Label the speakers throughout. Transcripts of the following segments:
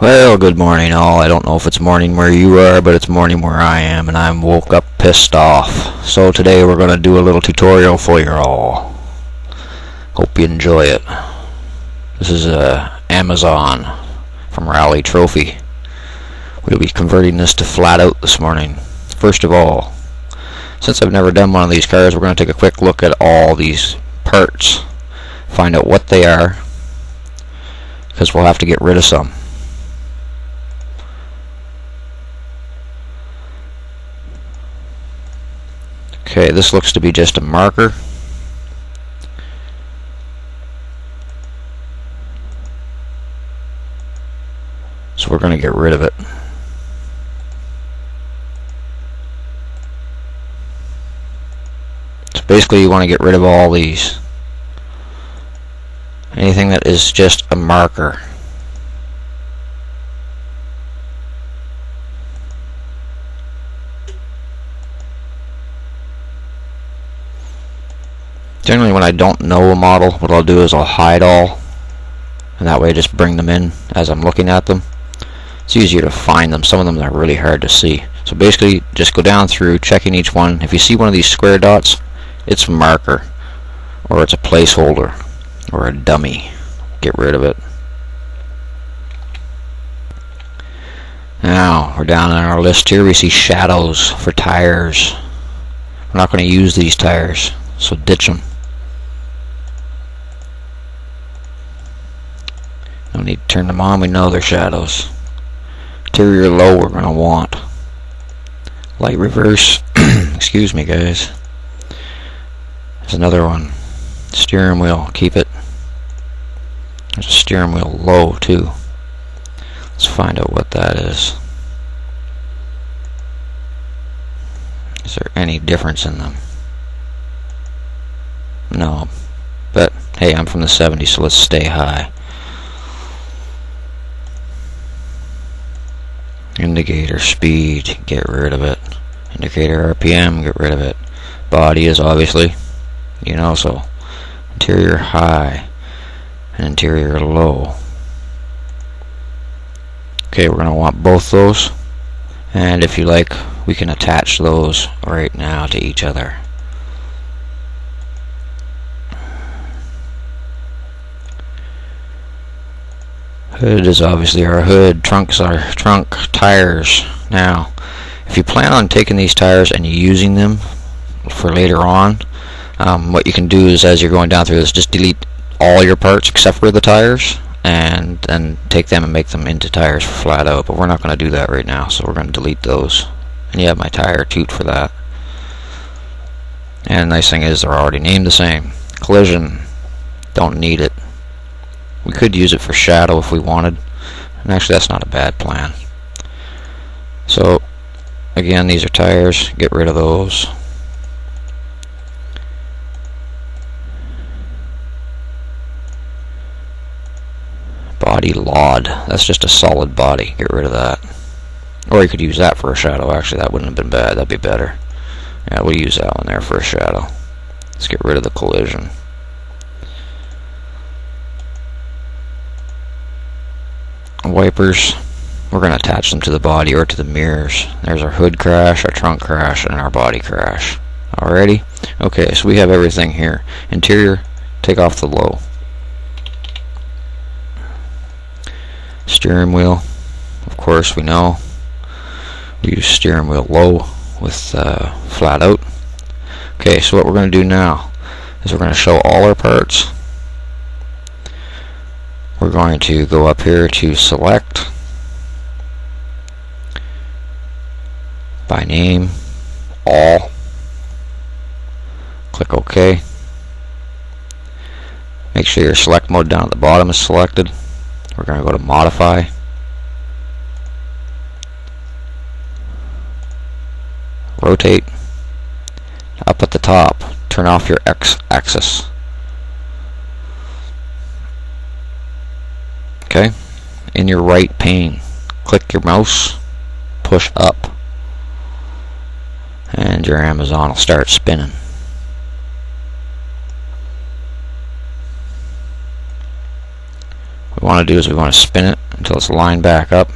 Speaker 1: Well, good morning all. I don't know if it's morning where you are, but it's morning where I am, and I'm woke up pissed off. So today we're going to do a little tutorial for you all. Hope you enjoy it. This is Amazon from Rally Trophy. We'll be converting this to flat out this morning. First of all, since I've never done one of these cars, we're going to take a quick look at all these parts, find out what they are, because we'll have to get rid of some. Okay, this looks to be just a marker. So we're going to get rid of it. So basically you want to get rid of all these. Anything that is just a marker. Generally when I don't know a model, what I'll do is I'll hide all, and that way I just bring them in as I'm looking at them. It's easier to find them. Some of them are really hard to see. So basically just go down through checking each one. If you see one of these square dots, it's a marker, or it's a placeholder, or a dummy. Get rid of it. Now we're down on our list here. We see shadows for tires. We're not going to use these tires, so ditch them. No need to turn them on, we know they're shadows. Interior low we're going to want. Light reverse, excuse me guys. There's another one. Steering wheel, keep it. There's a steering wheel low too. Let's find out what that is. Is there any difference in them? No. But hey, I'm from the 70s, so let's stay high. Indicator speed, get rid of it. Indicator RPM, get rid of it. Body is obviously, so interior high and interior low. Okay, we're going to want both those, and if you like, we can attach those right now to each other. Hood is obviously our hood, trunks our trunk, tires. Now, if you plan on taking these tires and using them for later on, what you can do is, as you're going down through this, just delete all your parts except for the tires, and then take them and make them into tires flat out. But we're not going to do that right now, so we're going to delete those. And you have my tire toot for that. And the nice thing is they're already named the same. Collision, don't need it. We could use it for shadow if we wanted, and actually that's not a bad plan. So again, these are tires, get rid of those. Body LOD, that's just a solid body, get rid of that. Or you could use that for a shadow. Actually, that wouldn't have been bad, that'd be better. Yeah, we'll use that one there for a shadow. Let's get rid of the collision. Wipers, we're going to attach them to the body or to the mirrors. There's our hood crash, our trunk crash, and our body crash. Alrighty? Okay, so we have everything here. Interior, take off the low. Steering wheel, of course we know. We use steering wheel low with flat out. Okay, so what we're going to do now is we're going to show all our parts. We're going to go up here to select by name, all, click OK. Make sure your select mode down at the bottom is selected. We're going to go to modify, rotate, up at the top, turn off your X axis. Okay, in your right pane, click your mouse, push up, and your Amazon will start spinning. What we want to do is we want to spin it until until it's lined back up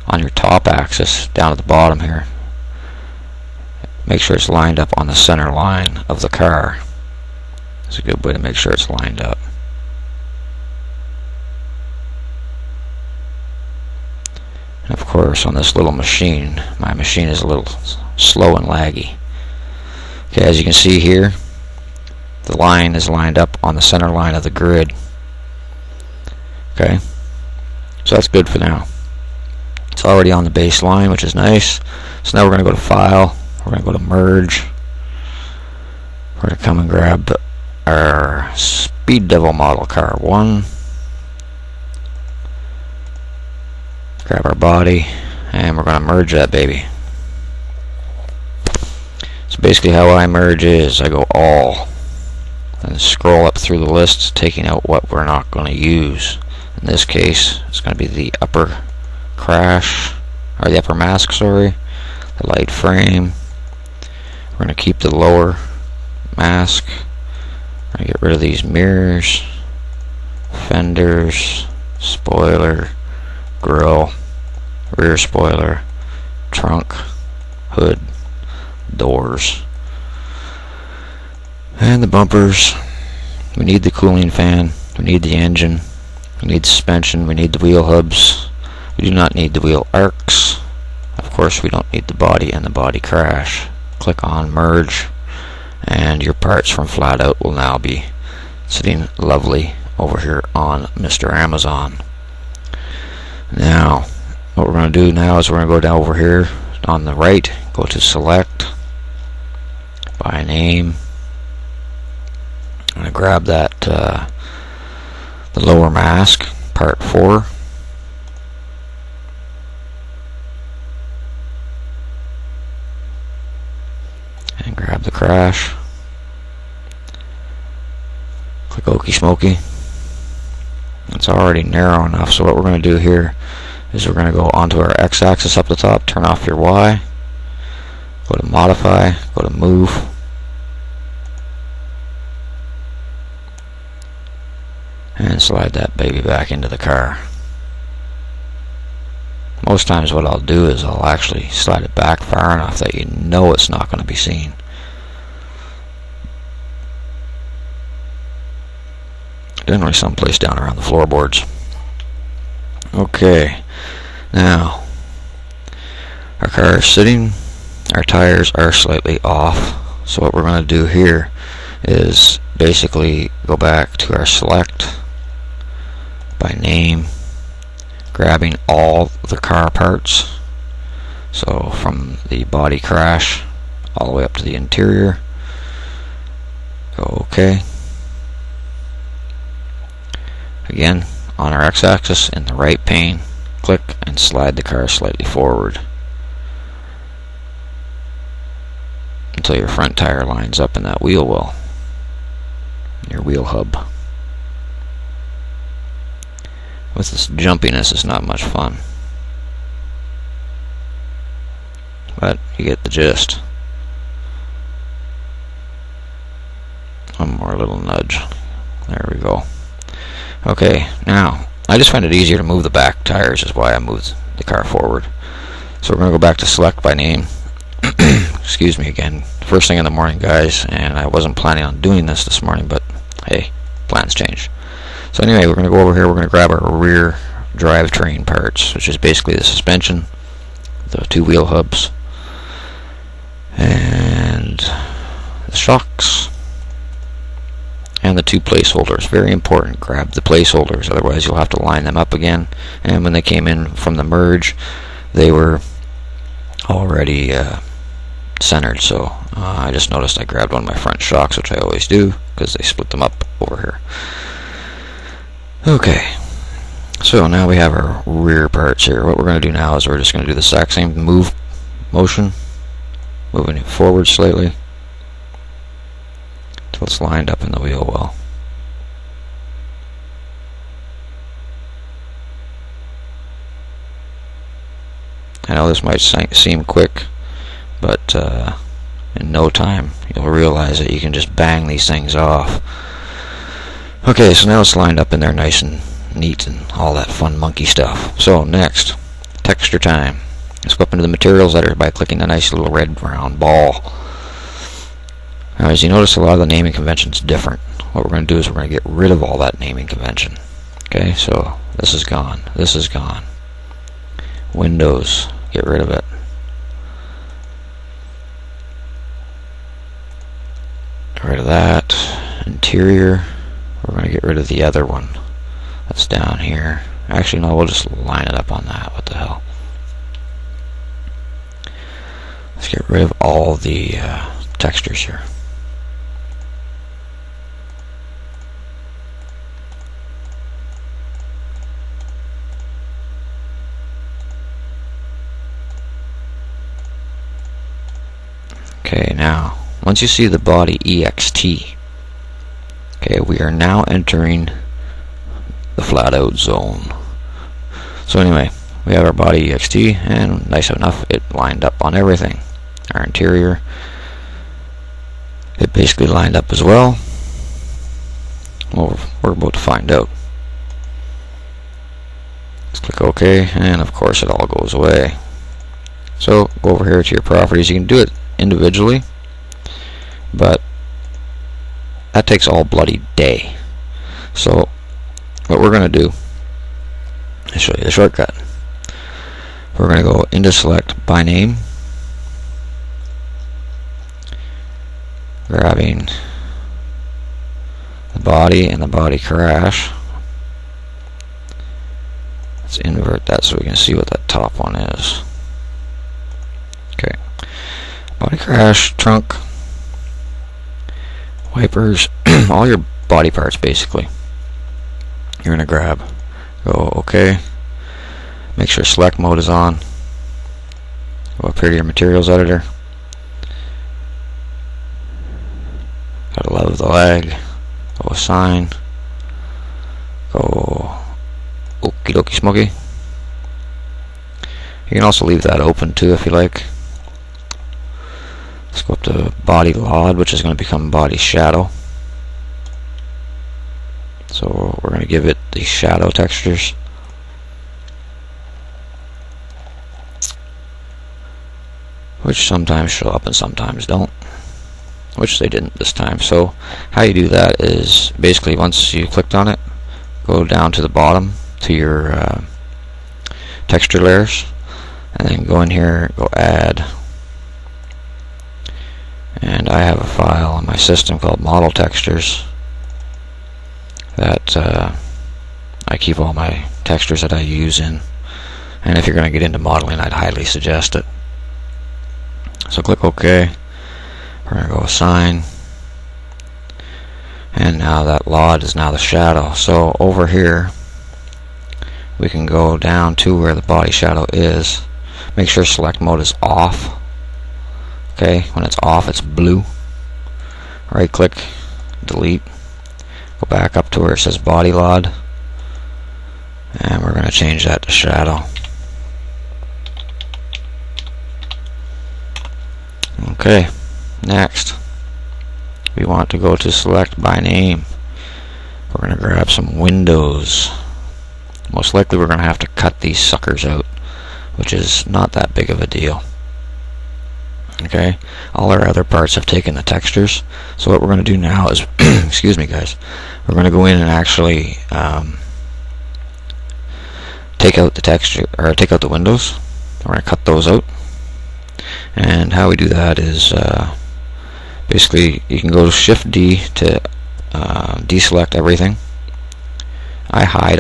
Speaker 1: on your top axis down at the bottom here. Make sure it's lined up on the center line of the car. It's a good way to make sure it's lined up. And of course, on this little machine, my machine is a little slow and laggy. Okay, as you can see here, the line is lined up on the center line of the grid. Okay, so that's good for now. It's already on the baseline, which is nice. So now we're going to go to File. We're going to go to Merge. We're going to come and grab our Speed Devil model car 1. Grab our body, and we're going to merge that baby. So basically how I merge is I go all and scroll up through the lists, taking out what we're not going to use. In this case, it's going to be the upper crash, or the upper mask, sorry, the light frame. We're going to keep the lower mask. We're going to get rid of these mirrors, fenders, spoiler, grill, rear spoiler, trunk, hood, doors, and the bumpers. We need the cooling fan, we need the engine, we need the suspension, we need the wheel hubs. We do not need the wheel arcs. Of course, we don't need the body and the body crash. Click on Merge, and your parts from Flat Out will now be sitting lovely over here on Mr. Amazon. Now, what we're going to do now is we're going to go down over here on the right, go to Select, by name. I'm going to grab that, the lower mask, part 4. And grab the crash. Click Okie Smoky. It's already narrow enough, so what we're going to do here is we're going to go onto our x-axis up the top, turn off your Y, go to Modify, go to Move, and slide that baby back into the car. Most times what I'll do is I'll actually slide it back far enough that you know it's not going to be seen. Generally someplace down around the floorboards. Okay, now our car is sitting, our tires are slightly off, so what we're going to do here is basically go back to our Select, by name, grabbing all the car parts, so from the body crash all the way up to the interior. Go OK. Again, on our x-axis in the right pane, click and slide the car slightly forward until your front tire lines up in that wheel well, your wheel hub. With this jumpiness, it's not much fun, but you get the gist. One more little nudge. There we go. Okay, now I just find it easier to move the back tires, is why I moved the car forward. So we're going to go back to Select by name. Excuse me again. First thing in the morning, guys, and I wasn't planning on doing this morning, but hey, plans change. So anyway, we're going to go over here, we're going to grab our rear drivetrain parts, which is basically the suspension, the 2 wheel hubs, and the shocks, and the 2 placeholders. Very important, grab the placeholders, otherwise you'll have to line them up again. And when they came in from the merge, they were already centered, so I just noticed I grabbed one of my front shocks, which I always do, because they split them up over here. Okay, so now we have our rear parts here. What we're going to do now is we're just going to do the exact same motion, moving it forward slightly until it's lined up in the wheel well. I know this might seem quick, but in no time you'll realize that you can just bang these things off. Okay, so now it's lined up in there nice and neat and all that fun monkey stuff. So next, texture time. Let's go up into the materials editor by clicking the nice little red round ball. Now, as you notice, a lot of the naming conventions different. What we're going to do is we're going to get rid of all that naming convention. Okay, so this is gone. This is gone. Windows, get rid of it. Get rid of that. Interior, we're going to get rid of the other one that's down here. Actually, no, we'll just line it up on that. What the hell? Let's get rid of all the textures here. Okay, now, once you see the body EXT, okay, we are now entering the flat out zone. So anyway, we have our body EXT, and nice enough, it lined up on everything. Our interior, it basically lined up as well. Well, we're about to find out. Let's click OK, and of course it all goes away. So go over here to your properties. You can do it individually, but that takes all bloody day. So what we're going to do, I'll show you the shortcut. We're going to go into select by name, grabbing the body and the body crash. Let's invert that so we can see what that top one is. Okay, body crash, trunk, wipers, all your body parts basically. You're going to grab, go OK, make sure select mode is on, go up here to your materials editor. Gotta love the lag. Go assign, go okie dokie smoky. You can also leave that open too if you like. Let's go up to body LOD, which is going to become body shadow. So we're going to give it the shadow textures. Which sometimes show up and sometimes don't. Which they didn't this time. So how you do that is basically once you clicked on it, go down to the bottom to your texture layers, and then go in here, go add. And I have a file on my system called model textures that I keep all my textures that I use in. And if you're going to get into modeling, I'd highly suggest it. So click OK. We're going to go assign. And now that LOD is now the shadow. So over here, we can go down to where the body shadow is. Make sure select mode is off. Okay, when it's off, it's blue. Right click, delete. Go back up to where it says body LOD. And we're going to change that to shadow. Okay, next we want to go to select by name. We're going to grab some windows. Most likely we're going to have to cut these suckers out, which is not that big of a deal. Okay, all our other parts have taken the textures. So what we're going to do now is, excuse me guys, we're going to go in and actually take out the texture, or take out the windows. We're going to cut those out. And how we do that is basically you can go Shift D to deselect everything. I hide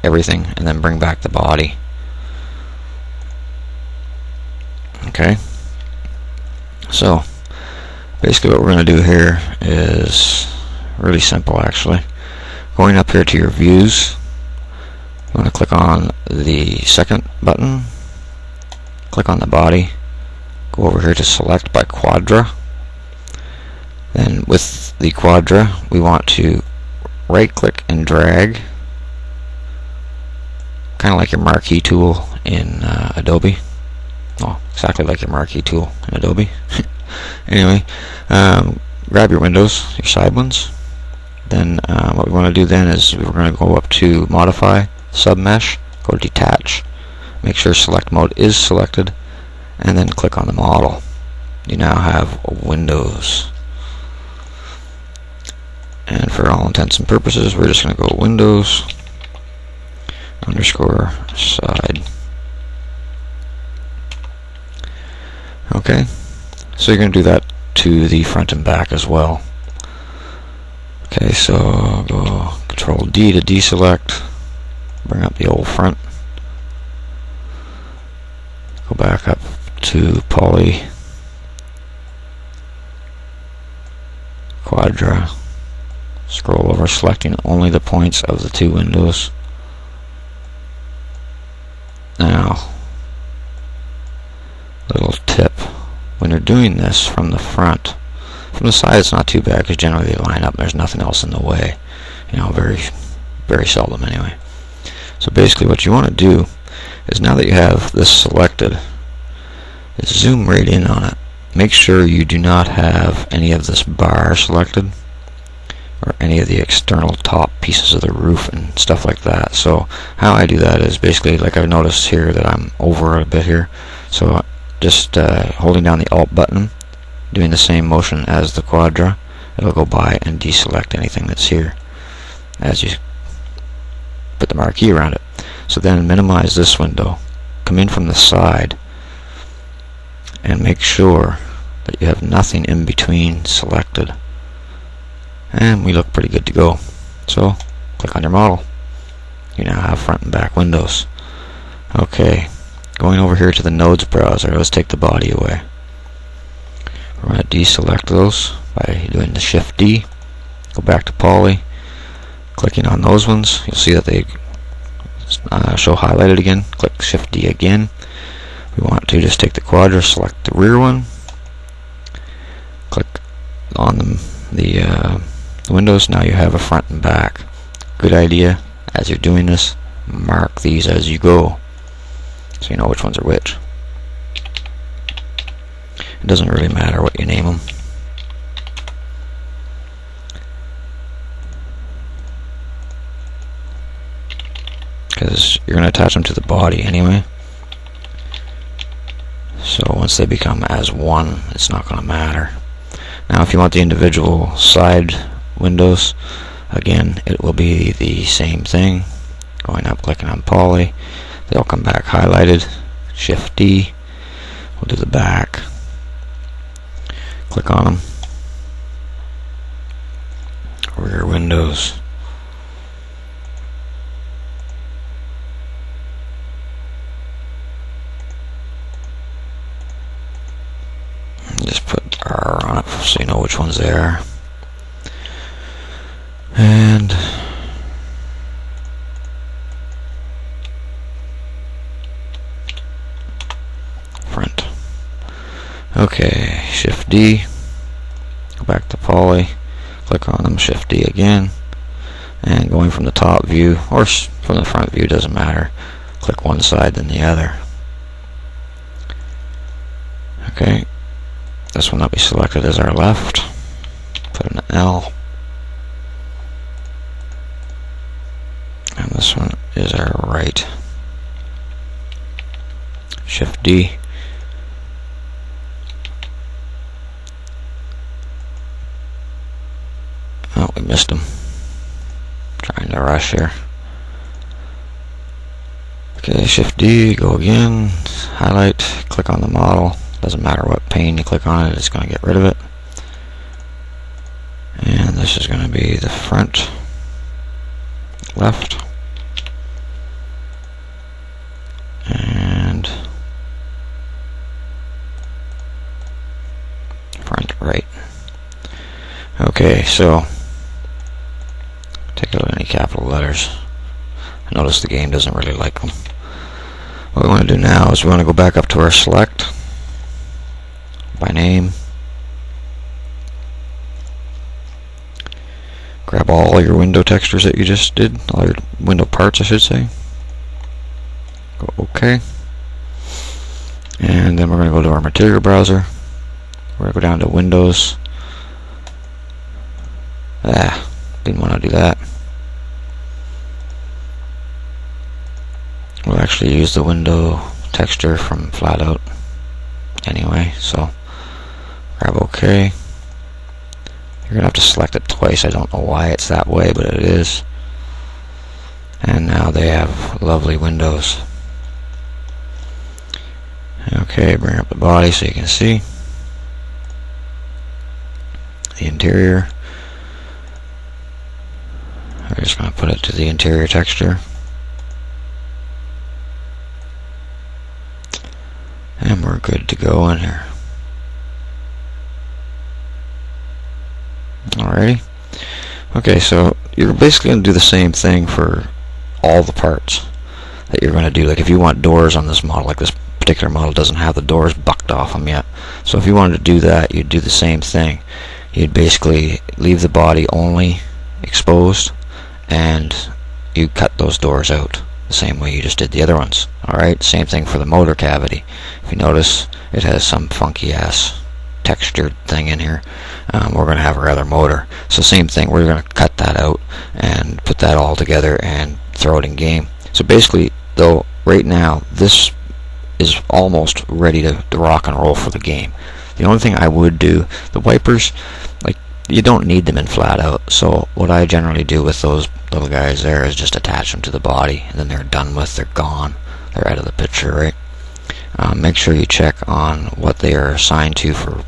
Speaker 1: everything and then bring back the body. Okay, so basically what we're going to do here is really simple actually. Going up here to your views, you want to click on the second button, click on the body, go over here to select by quadra. Then with the quadra we want to right click and drag, kind of like your marquee tool in Adobe. Oh, exactly like your marquee tool in Adobe. Anyway, grab your windows, your side ones, then what we want to do then is we're going to go up to Modify, Submesh, go to Detach, make sure Select Mode is selected, and then click on the model. You now have Windows. And for all intents and purposes, we're just going to go Windows underscore side. Okay, so you're going to do that to the front and back as well. Okay, so go Control D to deselect, bring up the old front, go back up to Poly, Quadra, scroll over, selecting only the points of the two windows. Now, little tip, when you're doing this from the front, from the side it's not too bad because generally they line up and there's nothing else in the way. You know, very seldom anyway. So basically what you want to do is, now that you have this selected, is zoom right in on it. Make sure you do not have any of this bar selected or any of the external top pieces of the roof and stuff like that. So how I do that is basically, like I've noticed here that I'm over a bit here, so just holding down the Alt button, doing the same motion as the Quadra, it'll go by and deselect anything that's here as you put the marquee around it. So then minimize this window, come in from the side, and make sure that you have nothing in between selected, and we look pretty good to go. So click on your model. You now have front and back windows. Okay, going over here to the nodes browser, let's take the body away. We're going to deselect those by doing the Shift D, go back to Poly, clicking on those ones. You'll see that they show highlighted again. Click Shift D again. We want to just take the Quadra, select the rear one, click on the windows. Now you have a front and back. Good idea, as you're doing this, mark these as you go so you know which ones are which. It doesn't really matter what you name them. Because you're going to attach them to the body anyway. So once they become as one, it's not going to matter. Now if you want the individual side windows, again it will be the same thing. Going up, clicking on Poly, they'll come back highlighted. Shift D, we'll do the back, click on them, rear windows, just put R on it so you know which ones they are. And front. Okay, Shift D, go back to Poly, click on them, Shift D again, and going from the top view or from the front view, doesn't matter, click one side then the other. Okay, this one that we selected is our left, put an L, and this one is our right. Shift D, oh, we missed them, trying to rush here. Okay, Shift D, go again, highlight, click on the model. Doesn't matter what pane you click on it, it's going to get rid of it. And this is going to be the front, left, and front, right. Okay, so take out any capital letters. I notice the game doesn't really like them. What we want to do now is we want to go back up to our select by name, grab all your window textures that you just did, all your window parts I should say, go OK, and then we're going to go to our material browser, we're going to go down to Windows, didn't want to do that. We'll actually use the window texture from Flatout anyway, so grab OK. You're going to have to select it twice. I don't know why it's that way, but it is. And now they have lovely windows. Okay, bring up the body so you can see the interior. We're just going to put it to the interior texture. And we're good to go in here. Alrighty. Okay, so you're basically going to do the same thing for all the parts that you're going to do. Like if you want doors on this model, like this particular model doesn't have the doors bucked off them yet. So if you wanted to do that, you'd do the same thing. You'd basically leave the body only exposed, and you cut those doors out the same way you just did the other ones. Alright, same thing for the motor cavity. If you notice, it has some funky ass textured thing in here. We're going to have our other motor. So same thing, we're going to cut that out and put that all together and throw it in game. So basically, though, right now, this is almost ready to rock and roll for the game. The only thing I would do, the wipers, like, you don't need them in Flatout, so what I generally do with those little guys there is just attach them to the body, and then they're done with, they're gone, they're out of the picture, right? Make sure you check on what they are assigned to for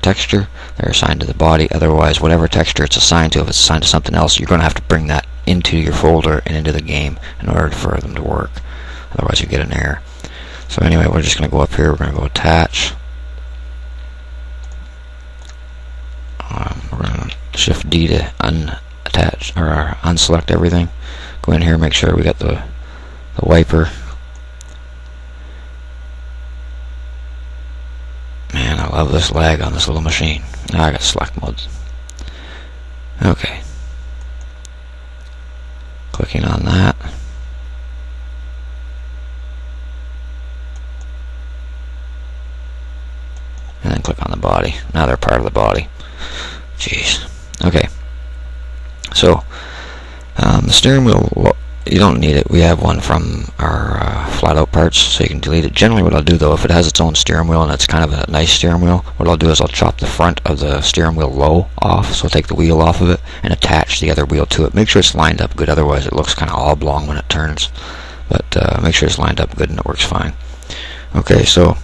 Speaker 1: texture. They're assigned to the body. Otherwise, whatever texture it's assigned to, if it's assigned to something else, you're going to have to bring that into your folder and into the game in order for them to work. Otherwise, you get an error. So anyway, we're just going to go up here. We're going to go attach. We're going to Shift D to unattach or unselect everything. Go in here, make sure we got the wiper. Man, I love this lag on this little machine. Now I got select modes. Okay. Clicking on that. And then click on the body. Now they're part of the body. Jeez. Okay. So, the steering wheel, you don't need it. We have one from our Flatout parts, so you can delete it. Generally what I'll do, though, if it has its own steering wheel and it's kind of a nice steering wheel, what I'll do is I'll chop the front of the steering wheel low off, so I'll take the wheel off of it and attach the other wheel to it. Make sure it's lined up good, otherwise it looks kind of oblong when it turns. But make sure it's lined up good and it works fine. Okay, so